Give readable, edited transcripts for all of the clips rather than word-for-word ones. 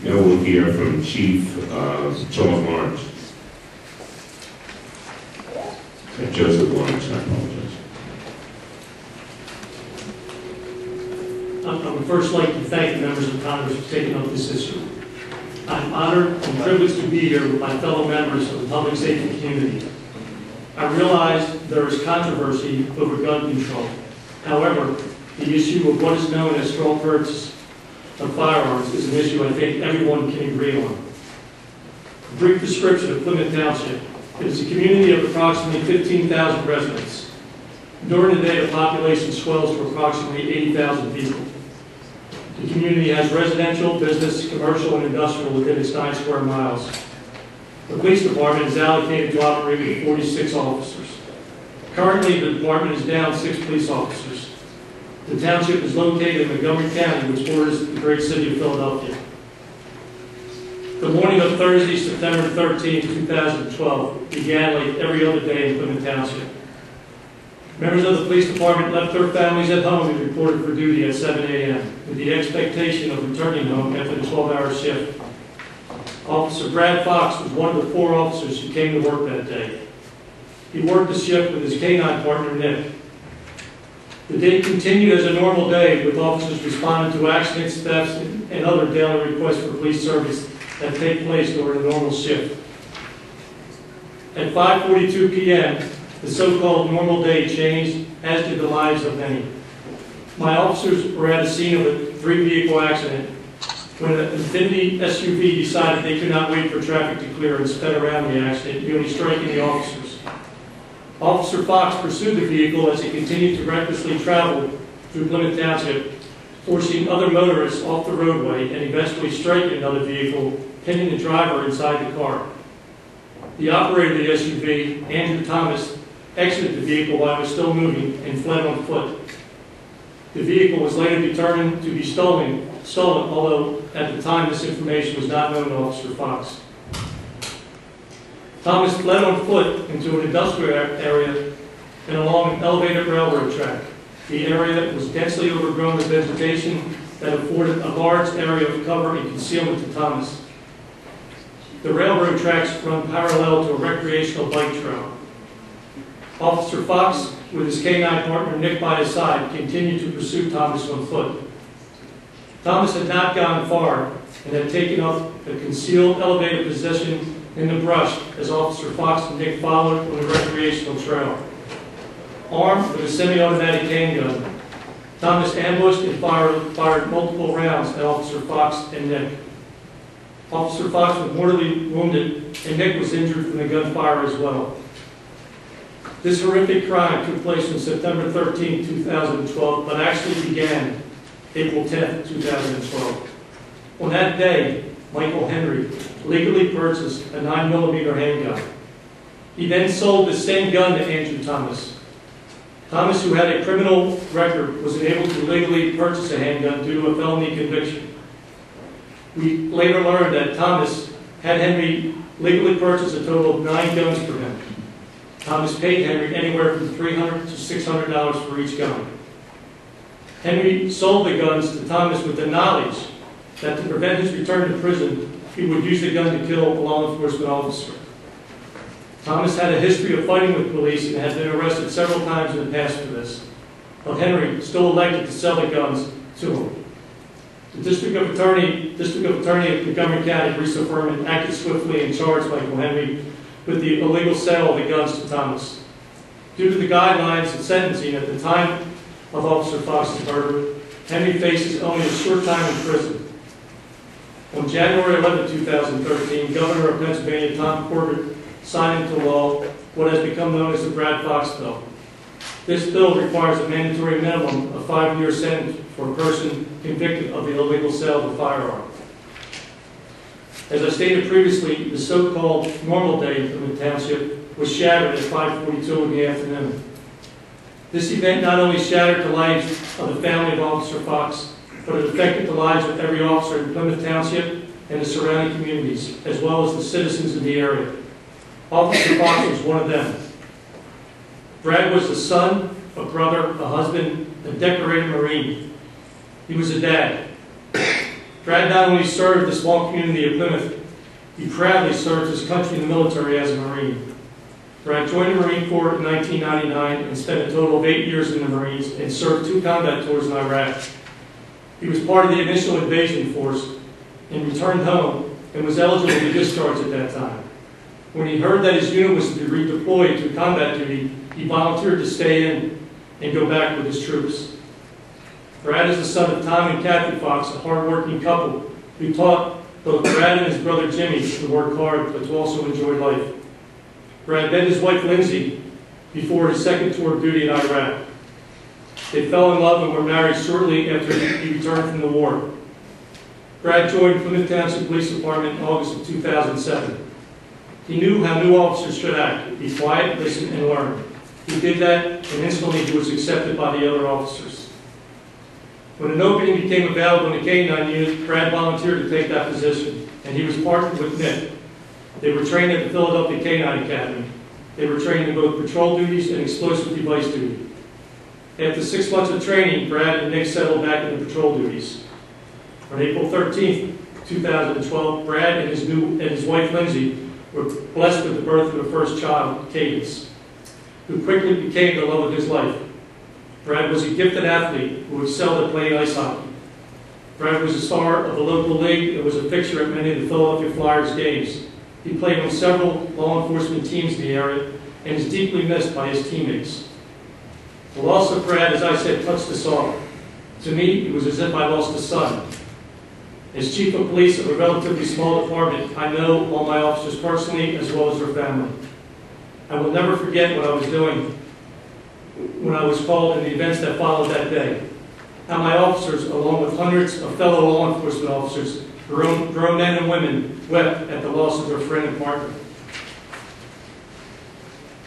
Now we'll hear from Chief Charles Lawrence. Joseph Lawrence, I apologize. I would first like to thank the members of Congress for taking up this issue. I'm honored and privileged to be here with my fellow members of the public safety community. I realize there is controversy over gun control. However, the issue of what is known as straw purchase of firearms is an issue I think everyone can agree on. A brief description of Plymouth Township. It is a community of approximately 15,000 residents. During the day, the population swells to approximately 80,000 people. The community has residential, business, commercial, and industrial within its 9 square miles. The police department is allocated to operate with 46 officers. Currently, the department is down 6 police officers. The township is located in Montgomery County, which borders the great city of Philadelphia. The morning of Thursday, September 13, 2012, began like every other day in Plymouth Township. Members of the police department left their families at home and reported for duty at 7 a.m. with the expectation of returning home after the 12-hour shift. Officer Brad Fox was one of the 4 officers who came to work that day. He worked the shift with his K-9 partner, Nick. The day continued as a normal day, with officers responding to accidents, thefts, and other daily requests for police service that take place during a normal shift. At 5:42 p.m., the so-called normal day changed, as did the lives of many. My officers were at the scene of a 3-vehicle accident when an Infiniti SUV decided they could not wait for traffic to clear and sped around the accident, nearly striking the officers. Officer Fox pursued the vehicle as it continued to recklessly travel through Plymouth Township, forcing other motorists off the roadway and eventually striking another vehicle, pinning the driver inside the car. The operator of the SUV, Andrew Thomas, exited the vehicle while it was still moving and fled on foot. The vehicle was later determined to be stolen, although at the time this information was not known to Officer Fox. Thomas fled on foot into an industrial area and along an elevated railroad track. The area was densely overgrown with vegetation that afforded a large area of cover and concealment to Thomas. The railroad tracks run parallel to a recreational bike trail. Officer Fox, with his K-9 partner Nick by his side, continued to pursue Thomas on foot. Thomas had not gone far and had taken up a concealed elevated position in the brush as Officer Fox and Nick followed on the recreational trail. Armed with a semi-automatic handgun, Thomas ambushed and fired multiple rounds at Officer Fox and Nick. Officer Fox was mortally wounded, and Nick was injured from the gunfire as well. This horrific crime took place on September 13, 2012, but actually began April 10, 2012. On that day, Michael Henry legally purchased a 9mm handgun. He then sold the same gun to Andrew Thomas. Thomas, who had a criminal record, was unable to legally purchase a handgun due to a felony conviction. We later learned that Thomas had Henry legally purchase a total of 9 guns for him. Thomas paid Henry anywhere from $300 to $600 for each gun. Henry sold the guns to Thomas with the knowledge that to prevent his return to prison, he would use the gun to kill a law enforcement officer. Thomas had a history of fighting with police and had been arrested several times in the past for this, but Henry still elected to sell the guns to him. The District Attorney of Montgomery County, Risa Furman, acted swiftly and charged Michael Henry with the illegal sale of the guns to Thomas. Due to the guidelines and sentencing at the time of Officer Fox's murder, Henry faces only a short time in prison. On January 11, 2013, Governor of Pennsylvania Tom Corbett signed into law what has become known as the Brad Fox Bill. This bill requires a mandatory minimum of 5-year sentence for a person convicted of the illegal sale of a firearm. As I stated previously, the so-called normal day in Plymouth Township was shattered at 5:42 in the afternoon. This event not only shattered the lives of the family of Officer Fox, but it affected the lives of every officer in Plymouth Township and the surrounding communities, as well as the citizens in the area. Officer Fox was one of them. Brad was a son, a brother, a husband, a decorated Marine. He was a dad. Brad not only served the small community of Plymouth, he proudly served his country in the military as a Marine. Brad joined the Marine Corps in 1999 and spent a total of 8 years in the Marines and served 2 combat tours in Iraq. He was part of the initial invasion force and returned home and was eligible to discharge at that time. When he heard that his unit was to be redeployed to combat duty, he volunteered to stay in and go back with his troops. Brad is the son of Tom and Kathy Fox, a hard-working couple who taught both Brad and his brother Jimmy to work hard but to also enjoy life. Brad met his wife Lindsay before his second tour of duty in Iraq. They fell in love and were married shortly after he returned from the war. Brad joined Plymouth Township Police Department in August of 2007. He knew how new officers should act: be quiet, listen, and learn. He did that, and instantly he was accepted by the other officers. When an opening became available in the K-9 unit, Brad volunteered to take that position, and he was partnered with Nick. They were trained at the Philadelphia K-9 Academy. They were trained in both patrol duties and explosive device duty. After 6 months of training, Brad and Nick settled back into patrol duties. On April 13, 2012, Brad and his wife Lindsay were blessed with the birth of their first child, Cadence, who quickly became the love of his life. Brad was a gifted athlete who excelled at playing ice hockey. Brad was a star of the local league and was a fixture at many of the Philadelphia Flyers games. He played on several law enforcement teams in the area and is deeply missed by his teammates. The loss of Brad, as I said, touched us all. To me, it was as if I lost a son. As chief of police of a relatively small department, I know all my officers personally as well as their family. I will never forget what I was doing when I was called in the events that followed that day. How my officers, along with hundreds of fellow law enforcement officers, grown men and women, wept at the loss of their friend and partner.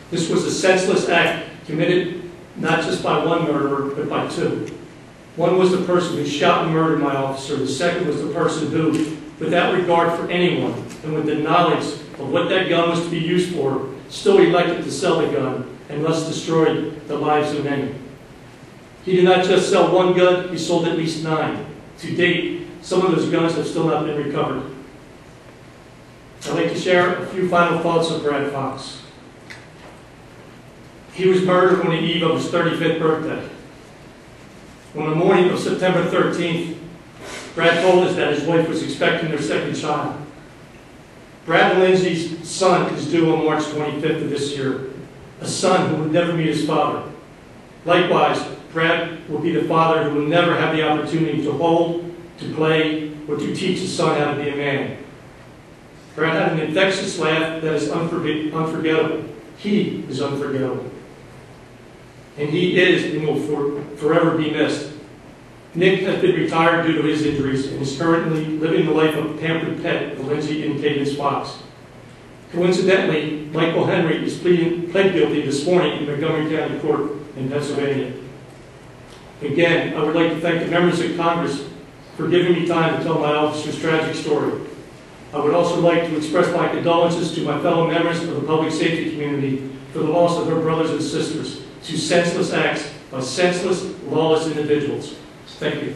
This was a senseless act committed not just by one murderer, but by 2. One was the person who shot and murdered my officer. The second was the person who, without regard for anyone, and with the knowledge of what that gun was to be used for, still elected to sell the gun and thus destroyed the lives of many. He did not just sell 1 gun, he sold at least 9. To date, some of those guns have still not been recovered. I'd like to share a few final thoughts of Brad Fox. He was murdered on the eve of his 35th birthday. On the morning of September 13th, Brad told us that his wife was expecting their second child. Brad and Lindsay's son is due on March 25th of this year, a son who would never meet his father. Likewise, Brad will be the father who will never have the opportunity to hold, to play, or to teach his son how to be a man. Brad had an infectious laugh that is unforgettable. He is unforgettable. And he is and will forever be missed. Nick has been retired due to his injuries and is currently living the life of a pampered pet of Lindsay and Cadence Fox. Coincidentally, Michael Henry is pled guilty this morning in Montgomery County Court in Pennsylvania. Again, I would like to thank the members of Congress for giving me time to tell my officer's tragic story. I would also like to express my condolences to my fellow members of the public safety community for the loss of their brothers and sisters to senseless acts by senseless, lawless individuals. Thank you.